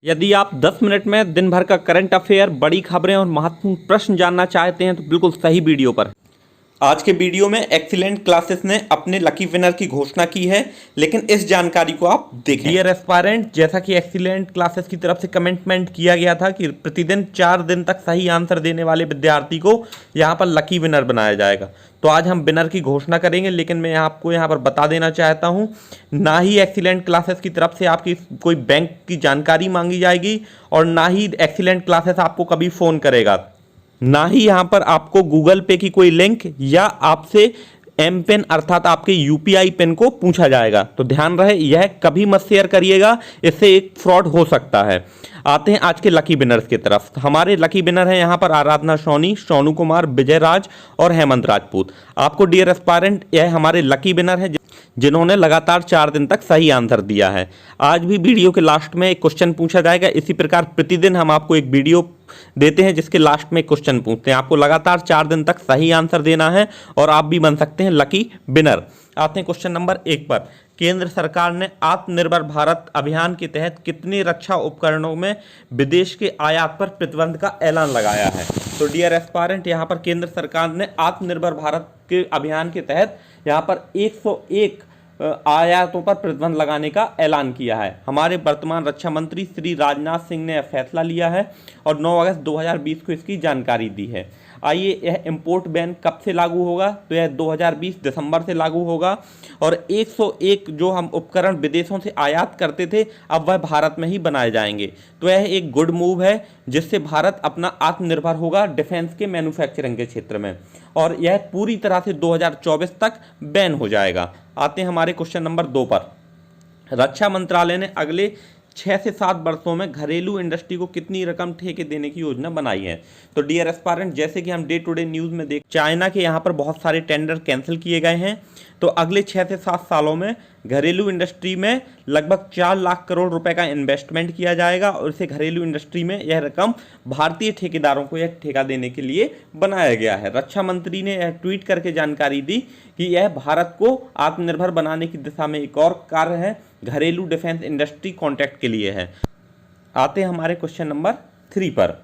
यदि आप 10 मिनट में दिन भर का करंट अफेयर, बड़ी खबरें और महत्वपूर्ण प्रश्न जानना चाहते हैं तो बिल्कुल सही वीडियो पर। आज के वीडियो में एक्सीलेंट क्लासेस ने अपने लकी विनर की घोषणा की है, लेकिन इस जानकारी को आप देखें। डियर एस्पायरेंट, जैसा कि एक्सीलेंट क्लासेस की तरफ से कमिटमेंट किया गया था कि प्रतिदिन 4 दिन तक सही आंसर देने वाले विद्यार्थी को यहाँ पर लकी विनर बनाया जाएगा। तो आज हम विनर की घोषणा करेंगे, लेकिन मैं आपको यहाँ पर बता देना चाहता हूँ, ना ही एक्सीलेंट क्लासेस की तरफ से आपकी कोई बैंक की जानकारी मांगी जाएगी और ना ही एक्सीलेंट क्लासेस आपको कभी फ़ोन करेगा, ना ही यहां पर आपको गूगल पे की कोई लिंक या आपसे एम पिन अर्थात आपके यूपीआई पिन को पूछा जाएगा। तो ध्यान रहे, यह कभी मत शेयर करिएगा, इससे एक फ्रॉड हो सकता है। आते हैं आज के लकी विनर्स की तरफ। हमारे लकी विनर हैं यहां पर आराधना सोनी, सोनू कुमार, विजय राज और हेमंत राजपूत। आपको डियर एस्पायरेंट, यह हमारे लकी विनर है जिन्होंने लगातार 4 दिन तक सही आंसर दिया है। आज भी वीडियो के लास्ट में एक क्वेश्चन पूछा जाएगा। इसी प्रकार प्रतिदिन हम आपको एक वीडियो देते हैं जिसके लास्ट में क्वेश्चन पूछते हैं। आपको लगातार 4 दिन तक सही आंसर देना है और आप भी बन सकते हैं लकी विनर। आते हैं क्वेश्चन नंबर 1 पर। केंद्र सरकार ने आत्मनिर्भर भारत अभियान के तहत कितने रक्षा उपकरणों में विदेश के आयात पर प्रतिबंध का ऐलान लगाया है? तो डियर एस्पायरेंट, यहाँ पर केंद्र सरकार ने आत्मनिर्भर भारत के अभियान के तहत यहाँ पर 101 आयातों पर प्रतिबंध लगाने का ऐलान किया है। हमारे वर्तमान रक्षा मंत्री श्री राजनाथ सिंह ने यह फैसला लिया है और 9 अगस्त 2020 को इसकी जानकारी दी है। आइए, यह इंपोर्ट बैन कब से लागू होगा? तो यह 2020 दिसंबर से लागू होगा और 101 जो हम उपकरण विदेशों से आयात करते थे, अब वह भारत में ही बनाए जाएंगे। तो यह एक गुड मूव है जिससे भारत अपना आत्मनिर्भर होगा डिफेंस के मैन्युफैक्चरिंग के क्षेत्र में, और यह पूरी तरह से 2024 तक बैन हो जाएगा। आते हैं हमारे क्वेश्चन नंबर 2 पर। रक्षा मंत्रालय ने अगले 6 से 7 वर्षों में घरेलू इंडस्ट्री को कितनी रकम ठेके देने की योजना बनाई है? तो डियर एस्पायरेंट, जैसे कि हम डे टू डे न्यूज़ में देख, चाइना के यहाँ पर बहुत सारे टेंडर कैंसिल किए गए हैं। तो अगले 6 से 7 सालों में घरेलू इंडस्ट्री में लगभग 4 लाख करोड़ रुपए का इन्वेस्टमेंट किया जाएगा और इसे घरेलू इंडस्ट्री में यह रकम भारतीय ठेकेदारों को यह ठेका देने के लिए बनाया गया है। रक्षा मंत्री ने यह ट्वीट करके जानकारी दी कि यह भारत को आत्मनिर्भर बनाने की दिशा में एक और कार्य है, घरेलू डिफेंस इंडस्ट्री कॉन्ट्रैक्ट के लिए है। आते हैं हमारे क्वेश्चन नंबर 3 पर।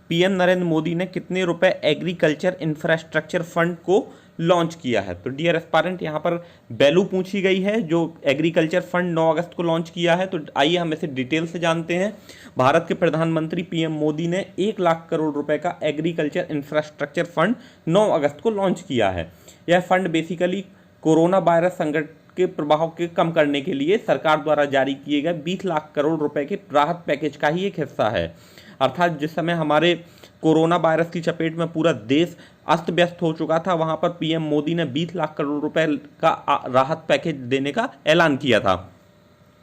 पीएम नरेंद्र मोदी ने कितने रुपए एग्रीकल्चर इंफ्रास्ट्रक्चर फंड को लॉन्च किया है? तो डियर एस्पायरेंट, यहाँ पर वैल्यू पूछी गई है जो एग्रीकल्चर फंड 9 अगस्त को लॉन्च किया है। तो आइए हम इसे डिटेल से जानते हैं। भारत के प्रधानमंत्री पीएम मोदी ने 1 लाख करोड़ रुपए का एग्रीकल्चर इंफ्रास्ट्रक्चर फंड 9 अगस्त को लॉन्च किया है। यह फंड बेसिकली कोरोना वायरस संकट के प्रभाव के कम करने के लिए सरकार द्वारा जारी किए गए 20 लाख करोड़ रुपए के राहत पैकेज का ही एक हिस्सा है। अर्थात जिस समय हमारे कोरोना वायरस की चपेट में पूरा देश अस्त व्यस्त हो चुका था, वहां पर पीएम मोदी ने 20 लाख करोड़ रुपए का राहत पैकेज देने का ऐलान किया था।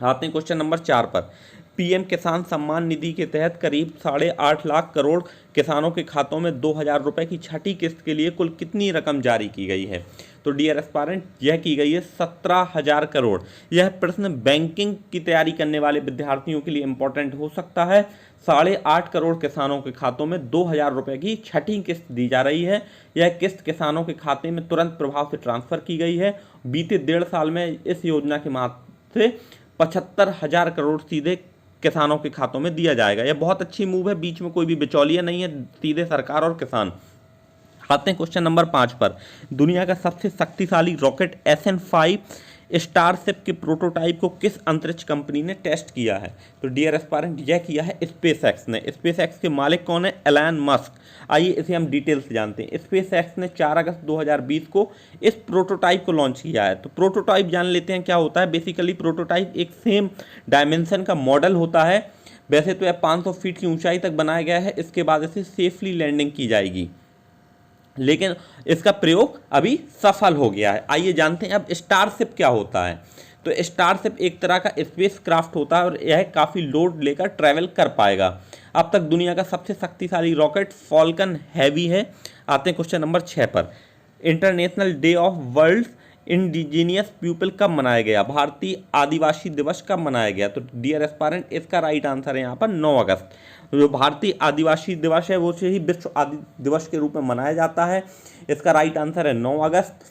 आते हैं क्वेश्चन नंबर 4 पर। पीएम किसान सम्मान निधि के तहत करीब 8.5 लाख करोड़ किसानों के खातों में 2,000 रुपए की छठी किस्त के लिए कुल कितनी रकम जारी की गई है? तो डियर एस्पायरेंट, यह की गई है 17,000 करोड़। यह प्रश्न बैंकिंग की तैयारी करने वाले विद्यार्थियों के लिए इंपॉर्टेंट हो सकता है। 8.5 करोड़ किसानों के खातों में 2,000 रुपए की छठी किस्त दी जा रही है। यह किस्त किसानों के खाते में तुरंत प्रभाव से ट्रांसफर की गई है। बीते 1.5 साल में इस योजना के माध्यम से 75,000 करोड़ सीधे किसानों के खातों में दिया जाएगा। यह बहुत अच्छी मूव है, बीच में कोई भी बिचौलिया नहीं है, सीधे सरकार और किसान। आते हैं क्वेश्चन नंबर 5 पर। दुनिया का सबसे शक्तिशाली रॉकेट SN5 स्टारशिप के प्रोटोटाइप को किस अंतरिक्ष कंपनी ने टेस्ट किया है? तो डियर एस्पायरेंट, यह किया है स्पेसएक्स ने। स्पेसएक्स के मालिक कौन है? Elon Musk. आइए इसे हम डिटेल से जानते हैं। स्पेसएक्स ने 4 अगस्त 2020 को इस प्रोटोटाइप को लॉन्च किया है। तो प्रोटोटाइप जान लेते हैं क्या होता है। बेसिकली प्रोटोटाइप एक सेम डायमेंशन का मॉडल होता है। वैसे तो यह 500 फीट की ऊंचाई तक बनाया गया है। इसके बाद इसे सेफली लैंडिंग की जाएगी, लेकिन इसका प्रयोग अभी सफल हो गया है। आइए जानते हैं अब स्टारशिप क्या होता है। तो स्टारशिप एक तरह का स्पेस क्राफ्ट होता है और यह काफ़ी लोड लेकर ट्रैवल कर पाएगा। अब तक दुनिया का सबसे शक्तिशाली रॉकेट फॉल्कन हैवी है। आते हैं क्वेश्चन नंबर 6 पर। International day of world indigenous people कब मनाया गया? भारतीय आदिवासी दिवस कब मनाया गया? तो डियर एस्पायरेंट, इसका राइट आंसर है यहाँ पर 9 अगस्त। जो भारतीय आदिवासी दिवस है वो से ही विश्व आदि दिवस के रूप में मनाया जाता है। इसका राइट आंसर है 9 अगस्त।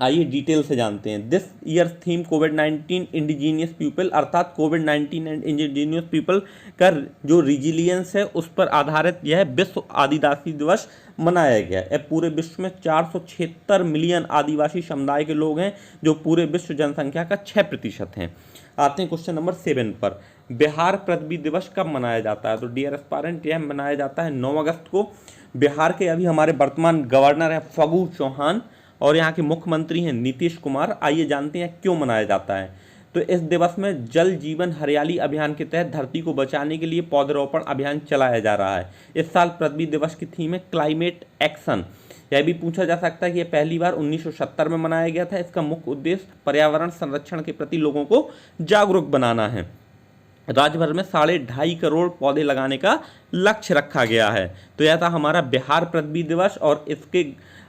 आइए डिटेल से जानते हैं। This year theme covid indigenous people, अर्थात कोविड-19 एंड इंडिजीनियस पीपल का जो रिजिलियंस है उस पर आधारित यह विश्व आदिवासी दिवस मनाया गया है। पूरे विश्व में 476 मिलियन आदिवासी समुदाय के लोग हैं, जो पूरे विश्व जनसंख्या का 6% हैं। आते हैं क्वेश्चन नंबर 7 पर। बिहार पृथ्वी दिवस कब मनाया जाता है? तो डियर एस्पायरेंट, यह मनाया जाता है 9 अगस्त को। बिहार के अभी हमारे वर्तमान गवर्नर हैं फागू चौहान और यहाँ के मुख्यमंत्री हैं नीतीश कुमार। आइए जानते हैं क्यों मनाया जाता है। तो इस दिवस में जल जीवन हरियाली अभियान के तहत धरती को बचाने के लिए पौधरोपण अभियान चलाया जा रहा है। इस साल पृथ्वी दिवस की थीम है क्लाइमेट एक्शन। यह भी पूछा जा सकता है कि यह पहली बार 1970 में मनाया गया था। इसका मुख्य उद्देश्य पर्यावरण संरक्षण के प्रति लोगों को जागरूक बनाना है। राज्य भर में 2.5 करोड़ पौधे लगाने का लक्ष्य रखा गया है। तो यह था हमारा बिहार पृथ्वी दिवस और इसके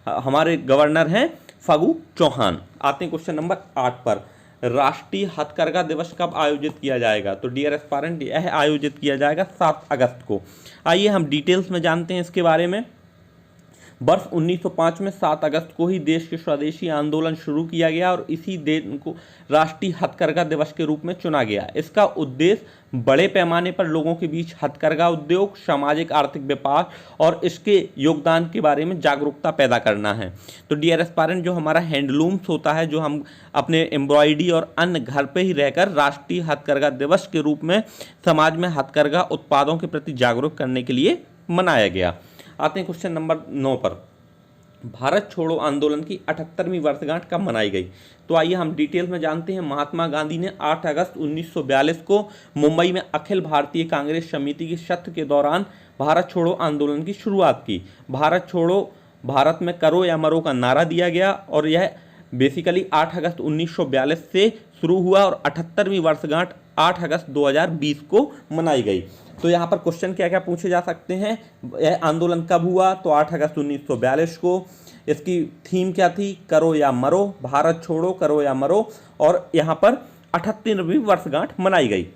हमारे गवर्नर हैं फागू चौहान। आते हैं क्वेश्चन नंबर 8 पर। राष्ट्रीय हथकरघा दिवस कब आयोजित किया जाएगा? तो डियर एस्पायरेंट, यह आयोजित किया जाएगा 7 अगस्त को। आइए हम डिटेल्स में जानते हैं इसके बारे में। वर्ष 1905 में 7 अगस्त को ही देश के स्वदेशी आंदोलन शुरू किया गया और इसी दिन को राष्ट्रीय हथकरघा दिवस के रूप में चुना गया। इसका उद्देश्य बड़े पैमाने पर लोगों के बीच हथकरघा उद्योग, सामाजिक आर्थिक व्यापार और इसके योगदान के बारे में जागरूकता पैदा करना है। तो डियर एस्पायरेंट, जो हमारा हैंडलूम्स होता है, जो हम अपने एम्ब्रॉयडरी और अन्य घर पे ही रहकर राष्ट्रीय हथकरघा दिवस के रूप में समाज में हथकरघा उत्पादों के प्रति जागरूक करने के लिए मनाया गया। आते हैं क्वेश्चन नंबर 9 पर। भारत छोड़ो आंदोलन की 78वीं वर्षगांठ कब मनाई गई? तो आइए हम डिटेल में जानते हैं। महात्मा गांधी ने 8 अगस्त 1942 को मुंबई में अखिल भारतीय कांग्रेस समिति के सत्र के दौरान भारत छोड़ो आंदोलन की शुरुआत की। भारत छोड़ो, भारत में करो या मरो का नारा दिया गया और यह बेसिकली 8 अगस्त 1942 से शुरू हुआ और 78वीं वर्षगांठ 8 अगस्त 2020 को मनाई गई। तो यहाँ पर क्वेश्चन क्या क्या पूछे जा सकते हैं? यह आंदोलन कब हुआ? तो 8 अगस्त 1942 को। इसकी थीम क्या थी? करो या मरो, भारत छोड़ो, करो या मरो। और यहाँ पर 78वीं वर्षगांठ मनाई गई।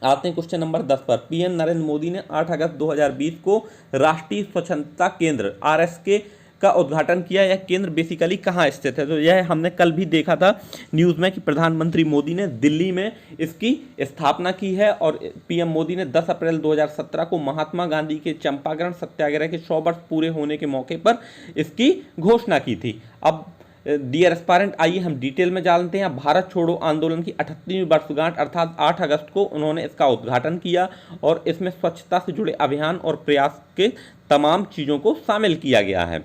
आते हैं क्वेश्चन नंबर 10 पर। पीएम नरेंद्र मोदी ने 8 अगस्त 2020 को राष्ट्रीय स्वच्छता केंद्र RSK का उद्घाटन किया। यह केंद्र बेसिकली कहाँ स्थित है? तो यह हमने कल भी देखा था न्यूज़ में कि प्रधानमंत्री मोदी ने दिल्ली में इसकी स्थापना की है और पीएम मोदी ने 10 अप्रैल 2017 को महात्मा गांधी के चंपारण सत्याग्रह के 100 वर्ष पूरे होने के मौके पर इसकी घोषणा की थी। अब डियर एस्पायरेंट, आइए हम डिटेल में जानते हैं। भारत छोड़ो आंदोलन की 78वीं वर्षगांठ अर्थात 8 अगस्त को उन्होंने इसका उद्घाटन किया और इसमें स्वच्छता से जुड़े अभियान और प्रयास के तमाम चीज़ों को शामिल किया गया है।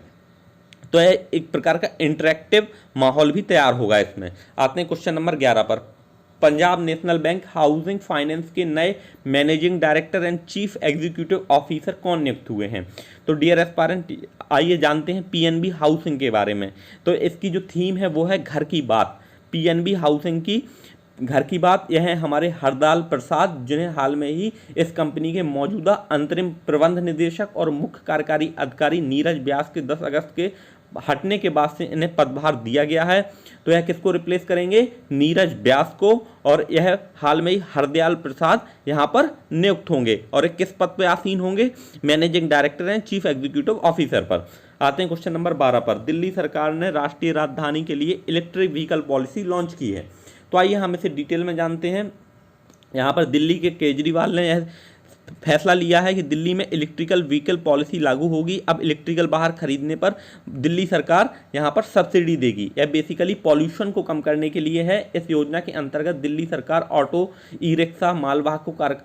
तो यह एक प्रकार का इंटरेक्टिव माहौल भी तैयार होगा इसमें। आते हैं क्वेश्चन नंबर 11 पर। Punjab national bank housing finance के नए managing director and chief executive officer कौन नियुक्त हुए हैं? तो डियर एस्पायरेंट, आइए जानते हैं पीएनबी हाउसिंग के बारे में। तो इसकी जो थीम है वो है घर की बात। पीएनबी हाउसिंग की घर की बात, यह है हमारे हरदयाल प्रसाद, जिन्हें हाल में ही इस कंपनी के मौजूदा अंतरिम प्रबंध निदेशक और मुख्य कार्यकारी अधिकारी नीरज व्यास के 10 अगस्त के हटने के बाद से इन्हें पदभार दिया गया है। तो यह किसको रिप्लेस करेंगे? नीरज व्यास को। और यह हाल में ही हरदयाल प्रसाद यहाँ पर नियुक्त होंगे और किस पद पर आसीन होंगे? Managing director and chief executive officer पर। आते हैं क्वेश्चन नंबर 12 पर। दिल्ली सरकार ने राष्ट्रीय राजधानी के लिए इलेक्ट्रिक व्हीकल पॉलिसी लॉन्च की है। तो आइए हम इसे डिटेल में जानते हैं। यहाँ पर दिल्ली के केजरीवाल ने यह फैसला लिया है कि दिल्ली में इलेक्ट्रिकल व्हीकल पॉलिसी लागू होगी। अब इलेक्ट्रिकल बाहर खरीदने पर दिल्ली सरकार यहाँ पर सब्सिडी देगी। यह बेसिकली पॉल्यूशन को कम करने के लिए है। इस योजना के अंतर्गत दिल्ली सरकार ऑटो, ई रिक्शा, मालवाहक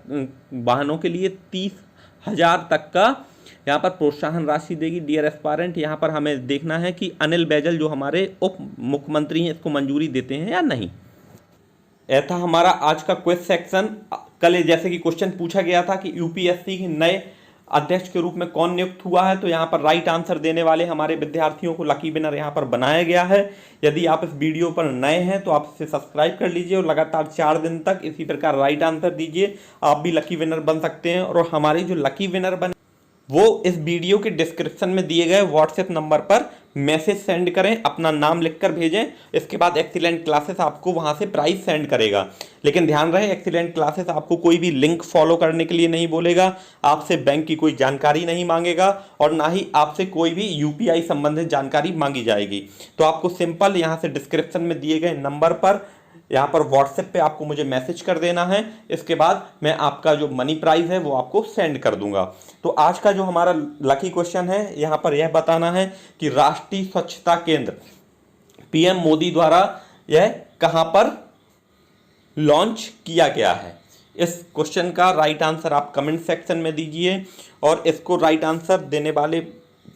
वाहनों के लिए 30,000 तक का यहाँ पर प्रोत्साहन राशि देगी। डियर एस्पायरेंट, यहाँ पर हमें देखना है कि अनिल बैजल जो हमारे उप मुख्यमंत्री हैं इसको मंजूरी देते हैं या नहीं। यह था हमारा आज का क्विज सेक्शन। कल जैसे कि क्वेश्चन पूछा गया था कि यूपीएससी के नए अध्यक्ष के रूप में कौन नियुक्त हुआ है, तो यहाँ पर राइट आंसर देने वाले हमारे विद्यार्थियों को लकी विनर यहाँ पर बनाया गया है। यदि आप इस वीडियो पर नए हैं तो आप इसे सब्सक्राइब कर लीजिए और लगातार 4 दिन तक इसी प्रकार राइट आंसर दीजिए। आप भी लकी विनर बन सकते हैं और हमारी जो लकी विनर बने वो इस वीडियो के डिस्क्रिप्शन में दिए गए व्हाट्सएप नंबर पर मैसेज सेंड करें, अपना नाम लिखकर भेजें। इसके बाद एक्सीलेंट क्लासेस आपको वहां से प्राइस सेंड करेगा। लेकिन ध्यान रहे, एक्सीलेंट क्लासेस आपको कोई भी लिंक फॉलो करने के लिए नहीं बोलेगा, आपसे बैंक की कोई जानकारी नहीं मांगेगा और ना ही आपसे कोई भी यूपीआई संबंधित जानकारी मांगी जाएगी। तो आपको सिंपल यहां से डिस्क्रिप्शन में दिए गए नंबर पर यहाँ पर व्हाट्सएप पे आपको मुझे मैसेज कर देना है। इसके बाद मैं आपका जो मनी प्राइस है वो आपको सेंड कर दूंगा। तो आज का जो हमारा लकी क्वेश्चन है, यहाँ पर यह बताना है कि राष्ट्रीय स्वच्छता केंद्र पीएम मोदी द्वारा यह कहाँ पर लॉन्च किया गया है। इस क्वेश्चन का राइट आंसर आप कमेंट सेक्शन में दीजिए और इसको राइट आंसर देने वाले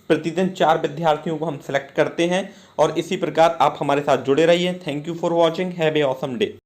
प्रतिदिन 4 विद्यार्थियों को हम सेलेक्ट करते हैं और इसी प्रकार आप हमारे साथ जुड़े रहिए। Thank you for watching, have a awesome day.